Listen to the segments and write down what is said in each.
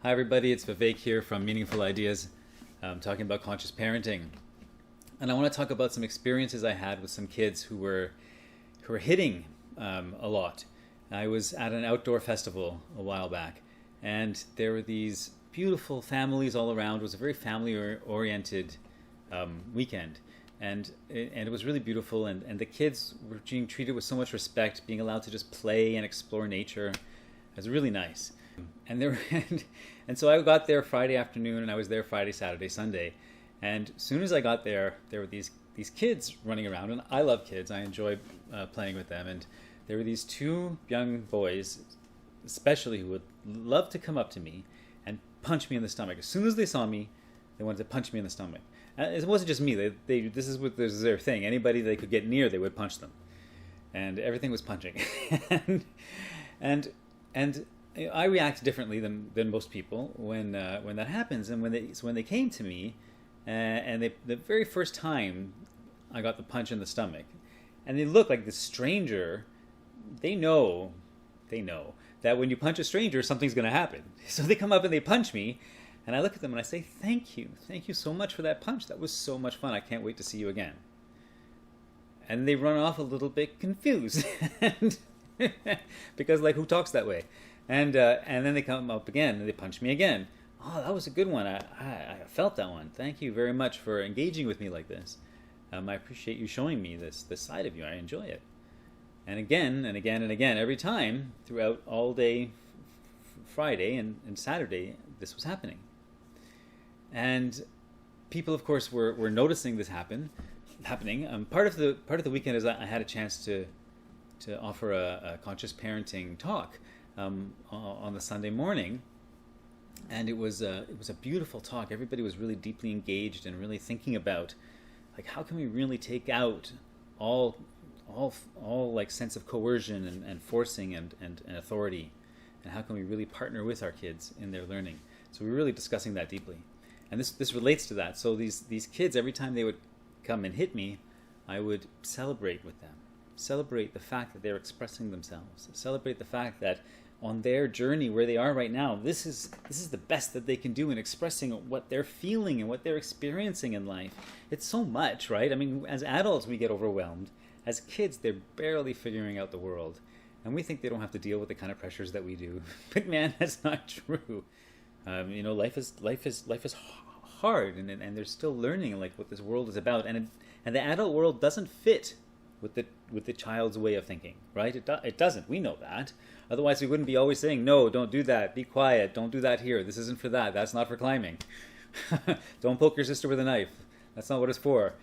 Hi everybody, it's Vivek here from Meaningful Ideas, talking about conscious parenting. And I want to talk about some experiences I had with some kids who were hitting a lot. I was at an outdoor festival a while back, and there were these beautiful families all around. It was a very family-oriented weekend, and it was really beautiful. And the kids were being treated with so much respect, being allowed to just play and explore nature. It was really nice. And there, and so I got there Friday afternoon, and I was there Friday, Saturday, Sunday. And as soon as I got there were these kids running around, and I love kids. I enjoy playing with them. And there were these two young boys, especially, who would love to come up to me and punch me in the stomach. As soon as they saw me, they wanted to punch me in the stomach. It wasn't just me. This is their thing. Anybody they could get near, they would punch them, and everything was punching. and I react differently than most people when that happens. And when they came to me, the very first time I got the punch in the stomach, and they look like this stranger, they know that when you punch a stranger, something's going to happen. So they come up and they punch me, and I look at them and I say, thank you so much for that punch. That was so much fun. I can't wait to see you again. And they run off a little bit confused, because like, who talks that way? And then they come up again and they punch me again. Oh, that was a good one. I felt that one. Thank you very much for engaging with me like this. I appreciate you showing me this side of you. I enjoy it. And again and again and again, every time throughout all day Friday and Saturday, this was happening. And people, of course, were noticing this happening. Part of the weekend is I had a chance to offer a conscious parenting talk on the Sunday morning, and it was a beautiful talk. Everybody was really deeply engaged and really thinking about, like, how can we really take out all like sense of coercion and forcing and authority, and how can we really partner with our kids in their learning. So we were really discussing that deeply, and this relates to that. So these kids, every time they would come and hit me, I would celebrate with them. Celebrate the fact that they're expressing themselves. Celebrate the fact that on their journey where they are right now, this is the best that they can do in expressing what they're feeling and what they're experiencing in life. It's so much, right? I mean, as adults, we get overwhelmed. As kids, they're barely figuring out the world, and we think they don't have to deal with the kind of pressures that we do. But man, that's not true. Life is hard, and they're still learning like what this world is about, and the adult world doesn't fit with the child's way of thinking, right? It doesn't. We know that. Otherwise, we wouldn't be always saying, no, don't do that. Be quiet. Don't do that here. This isn't for that. That's not for climbing. Don't poke your sister with a knife. That's not what it's for.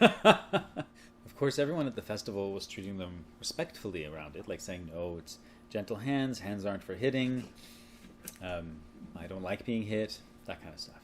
Of course, everyone at the festival was treating them respectfully around it, like saying, no, it's gentle hands. Hands aren't for hitting. I don't like being hit. That kind of stuff.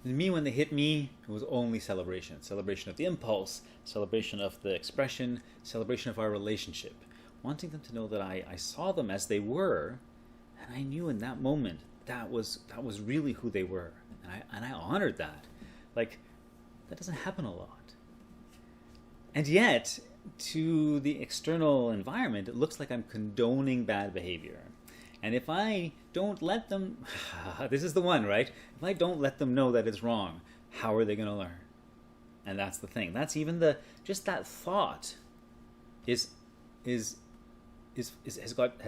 And me, when they hit me, it was only celebration. Celebration of the impulse, celebration of the expression, celebration of our relationship. Wanting them to know that I saw them as they were, and I knew in that moment that was really who they were. And I honored that. Like, that doesn't happen a lot. And yet, to the external environment, it looks like I'm condoning bad behavior. And if I don't let them, this is the one, right? If I don't let them know that it's wrong, how are they going to learn? And that's the thing. That's even just that thought has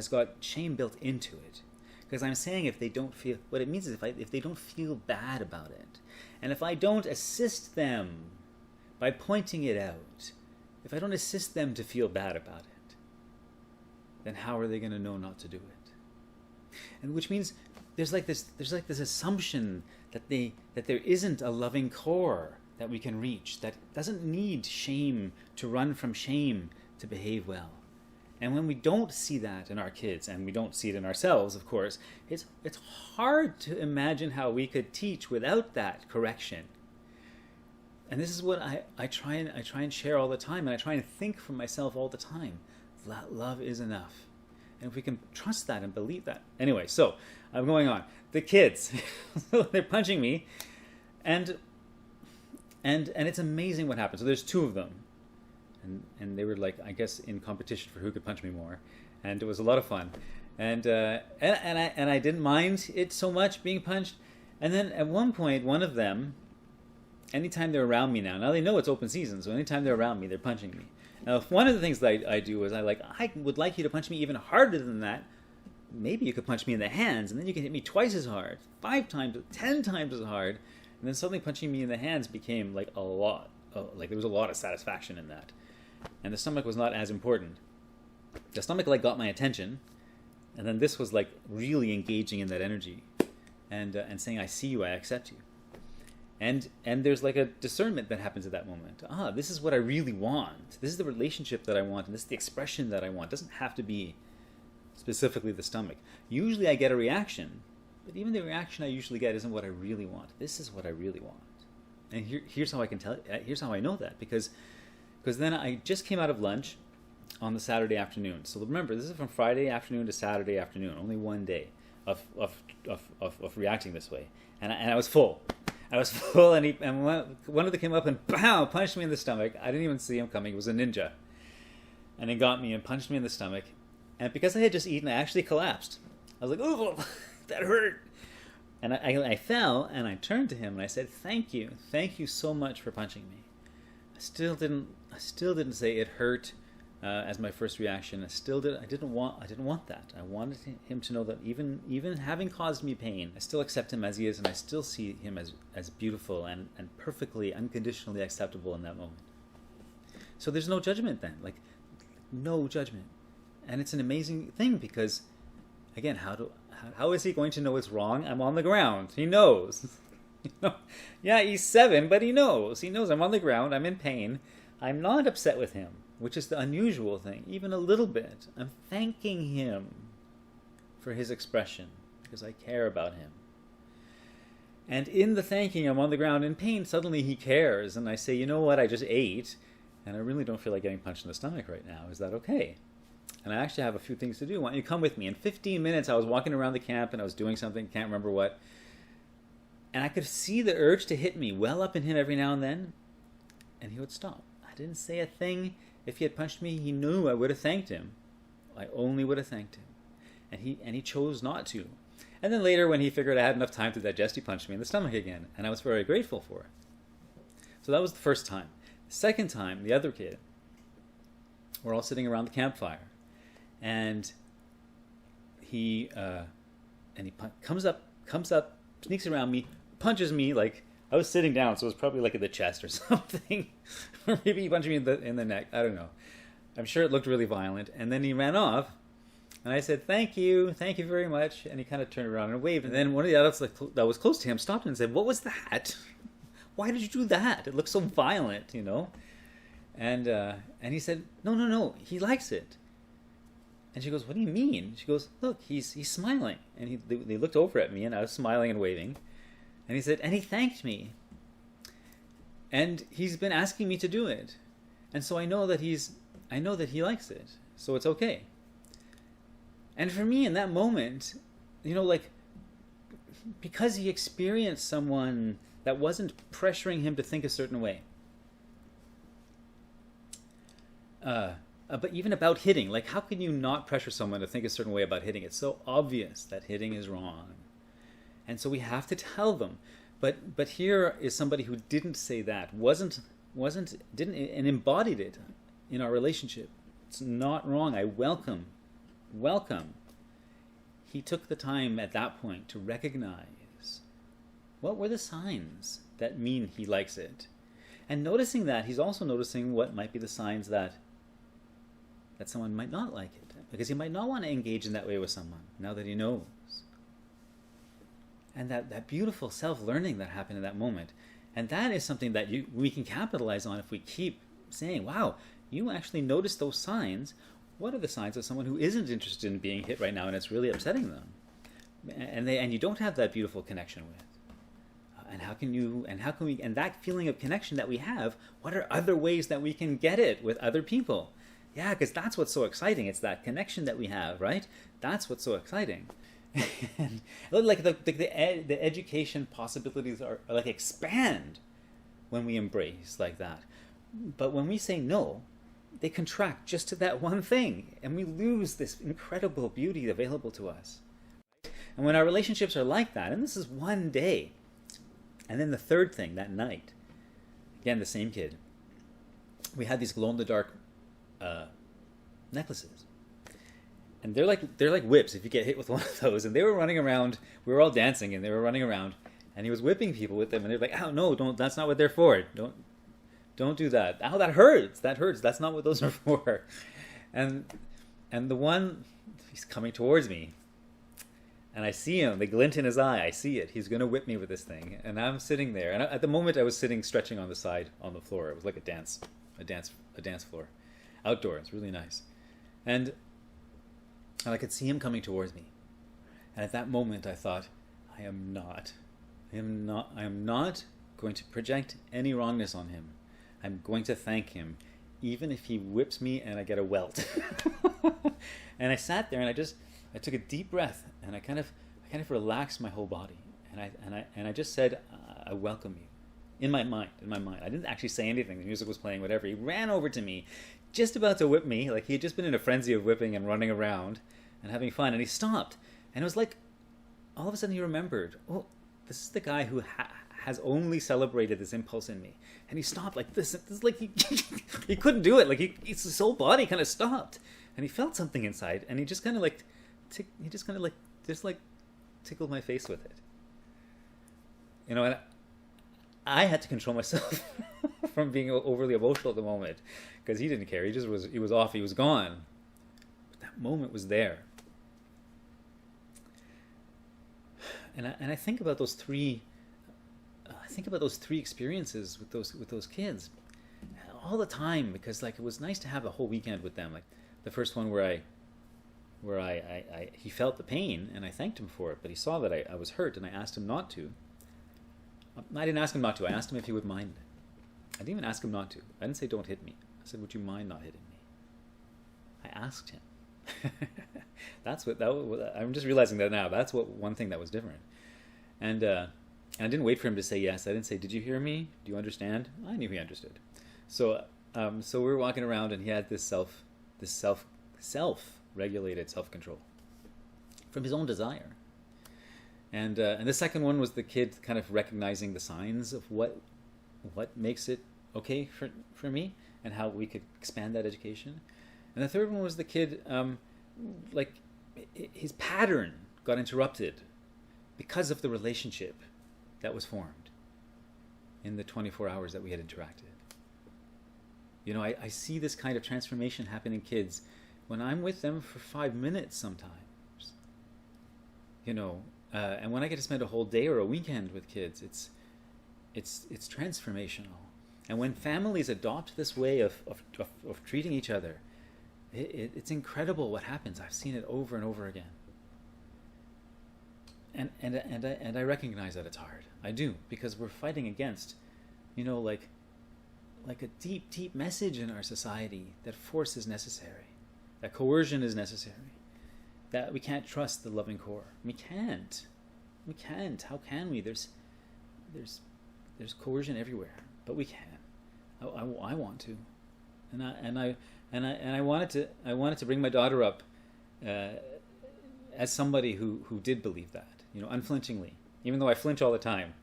got shame built into it. Because I'm saying if they don't feel, what it means is if they don't feel bad about it, and if I don't assist them by pointing it out, if I don't assist them to feel bad about it, then how are they going to know not to do it? And which means there's like this assumption that there isn't a loving core that we can reach that doesn't need shame to run from shame to behave well. And when we don't see that in our kids, and we don't see it in ourselves, of course, it's hard to imagine how we could teach without that correction. And this is what I try and share all the time, and I try and think for myself all the time. That love is enough. And if we can trust that and believe that. Anyway, so I'm going on. The kids, they're punching me, and it's amazing what happens. So there's two of them. And they were like, I guess, in competition for who could punch me more. And it was a lot of fun. And I didn't mind it so much being punched. And then at one point, one of them, anytime they're around me now they know it's open season, so anytime they're around me, they're punching me. Now, if one of the things that I do is I would like you to punch me even harder than that. Maybe you could punch me in the hands, and then you can hit me twice as hard, 5 times, 10 times as hard. And then suddenly punching me in the hands became like a lot. Like there was a lot of satisfaction in that. And the stomach was not as important. The stomach like got my attention, and then this was like really engaging in that energy, and saying, "I see you, I accept you." And there's like a discernment that happens at that moment. This is what I really want. This is the relationship that I want, and this is the expression that I want. It doesn't have to be specifically the stomach. Usually I get a reaction, but even the reaction I usually get isn't what I really want. This is what I really want. And here's how I can tell. Here's how I know that, because then I just came out of lunch on the Saturday afternoon. So remember, this is from Friday afternoon to Saturday afternoon. Only one day of reacting this way, and I was full. I was full, and one of them came up and bam, punched me in the stomach. I didn't even see him coming. It was a ninja, and he got me and punched me in the stomach. And because I had just eaten, I actually collapsed. I was like, "Oh, that hurt!" And I fell, and I turned to him and I said, "Thank you so much for punching me." I still didn't say it hurt as my first reaction. I didn't want that. I wanted him to know that even having caused me pain, I still accept him as he is, and I still see him as beautiful and perfectly, unconditionally acceptable in that moment. So there's no judgment then, like no judgment. And it's an amazing thing because, again, how is he going to know it's wrong? I'm on the ground. He knows. Yeah, he's 7, but he knows. He knows I'm on the ground. I'm in pain. I'm not upset with him, which is the unusual thing, even a little bit. I'm thanking him for his expression because I care about him. And in the thanking, I'm on the ground in pain. Suddenly he cares, and I say, "You know what? I just ate, and I really don't feel like getting punched in the stomach right now. Is that okay? And I actually have a few things to do. Why don't you come with me?" In 15 minutes, I was walking around the camp, and I was doing something, can't remember what. And I could see the urge to hit me well up in him every now and then, and he would stop. I didn't say a thing. If he had punched me, he knew I would have thanked him. I only would have thanked him. And he chose not to. And then later, when he figured I had enough time to digest, he punched me in the stomach again, and I was very grateful for it. So that was the first time. The second time, the other kid, we're all sitting around the campfire, and he comes up, sneaks around me, punches me like I was sitting down, so it was probably like in the chest or something, or maybe he punched me in the neck. I don't know. I'm sure it looked really violent, and then he ran off. And I said, thank you very much. And he kind of turned around and waved. And then one of the adults that was close to him stopped him and said, "What was that? Why did you do that? It looks so violent, you know." And he said, no, he likes it. And she goes, "What do you mean?" She goes, "Look, he's smiling." And they looked over at me, and I was smiling and waving. And he said, and he thanked me. And he's been asking me to do it. And so I know that he likes it. So it's okay. And for me in that moment, you know, like, because he experienced someone that wasn't pressuring him to think a certain way. But even about hitting, like, how can you not pressure someone to think a certain way about hitting? It's so obvious that hitting is wrong. And so we have to tell them. But here is somebody who didn't say that, didn't and embodied it in our relationship. It's not wrong. I welcome. He took the time at that point to recognize what were the signs that mean he likes it. And noticing that, he's also noticing what might be the signs that someone might not like it, because he might not want to engage in that way with someone now that he knows. And that beautiful self-learning that happened in that moment. And that is something that we can capitalize on if we keep saying, wow, you actually notice those signs. What are the signs of someone who isn't interested in being hit right now and it's really upsetting them? And you don't have that beautiful connection with. And how can we, and that feeling of connection that we have, what are other ways that we can get it with other people? Yeah, because that's what's so exciting. It's that connection that we have, right? That's what's so exciting. And like the education possibilities are like expand when we embrace like that. But when we say no, they contract just to that one thing, and we lose this incredible beauty available to us. And when our relationships are like that, and this is one day, and then the third thing that night, again, the same kid, we had these glow-in-the-dark necklaces. And they're like whips if you get hit with one of those. And they were running around. We were all dancing, and they were running around. And he was whipping people with them. And they're like, "Oh no, don't! That's not what they're for. Don't do that. Oh, that hurts. That hurts. That's not what those are for." And the one, he's coming towards me, and I see him. The glint in his eye. I see it. He's gonna whip me with this thing. And I'm sitting there. And at the moment, I was sitting stretching on the side on the floor. It was like a dance floor, outdoors, really nice. And I could see him coming towards me. And at that moment I thought, I am not going to project any wrongness on him. I'm going to thank him, even if he whips me and I get a welt. And I sat there and I took a deep breath, and I kind of relaxed my whole body. And I just said, I welcome you. In my mind. I didn't actually say anything. The music was playing, whatever. He ran over to me, just about to whip me. Like he had just been in a frenzy of whipping and running around and having fun. And he stopped. And it was like, all of a sudden he remembered, oh, this is the guy who has only celebrated this impulse in me. And he stopped like this. This is like he couldn't do it. Like his whole body kind of stopped. And he felt something inside. And he just kind of like, tickled my face with it. You know, and I had to control myself from being overly emotional at the moment, because he didn't care. He was off. He was gone. But that moment was there. And I think about those three. I think about those three experiences with those kids all the time, because like it was nice to have a whole weekend with them. Like the first one where he felt the pain and I thanked him for it, but he saw that I was hurt and I asked him not to. I didn't ask him not to. I asked him if he would mind. I didn't even ask him not to. I didn't say don't hit me. I said, would you mind not hitting me? I asked him. I'm just realizing that now. That's one thing that was different. And I didn't wait for him to say yes. I didn't say, did you hear me? Do you understand? I knew he understood. So we were walking around, and he had this self-regulated self-control from his own desire. And the second one was the kid kind of recognizing the signs of what makes it okay for me, and how we could expand that education. And the third one was the kid, like his pattern got interrupted because of the relationship that was formed in the 24 hours that we had interacted. You know, I see this kind of transformation happen in kids when I'm with them for 5 minutes sometimes. You know, and when I get to spend a whole day or a weekend with kids, it's transformational. And when families adopt this way of treating each other, it's incredible what happens. I've seen it over and over again. And I recognize that it's hard. I do, because we're fighting against, you know, like a deep message in our society that force is necessary, that coercion is necessary, that we can't trust the loving core. We can't. How can we? There's coercion everywhere, but we can. I want to, and I wanted to bring my daughter up as somebody who did believe that, you know, unflinchingly, even though I flinch all the time.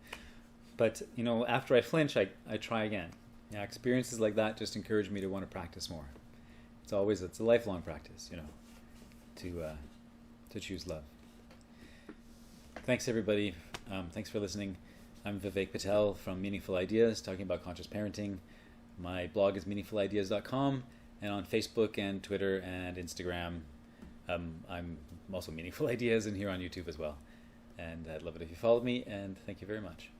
But you know, after I flinch, I try again. Yeah, experiences like that just encourage me to want to practice more. It's a lifelong practice, you know, to choose love. Thanks everybody. Thanks for listening. I'm Vivek Patel from Meaningful Ideas, talking about conscious parenting. My blog is meaningfulideas.com, and on Facebook and Twitter and Instagram, I'm also Meaningful Ideas, and here on YouTube as well. And I'd love it if you followed me, and thank you very much.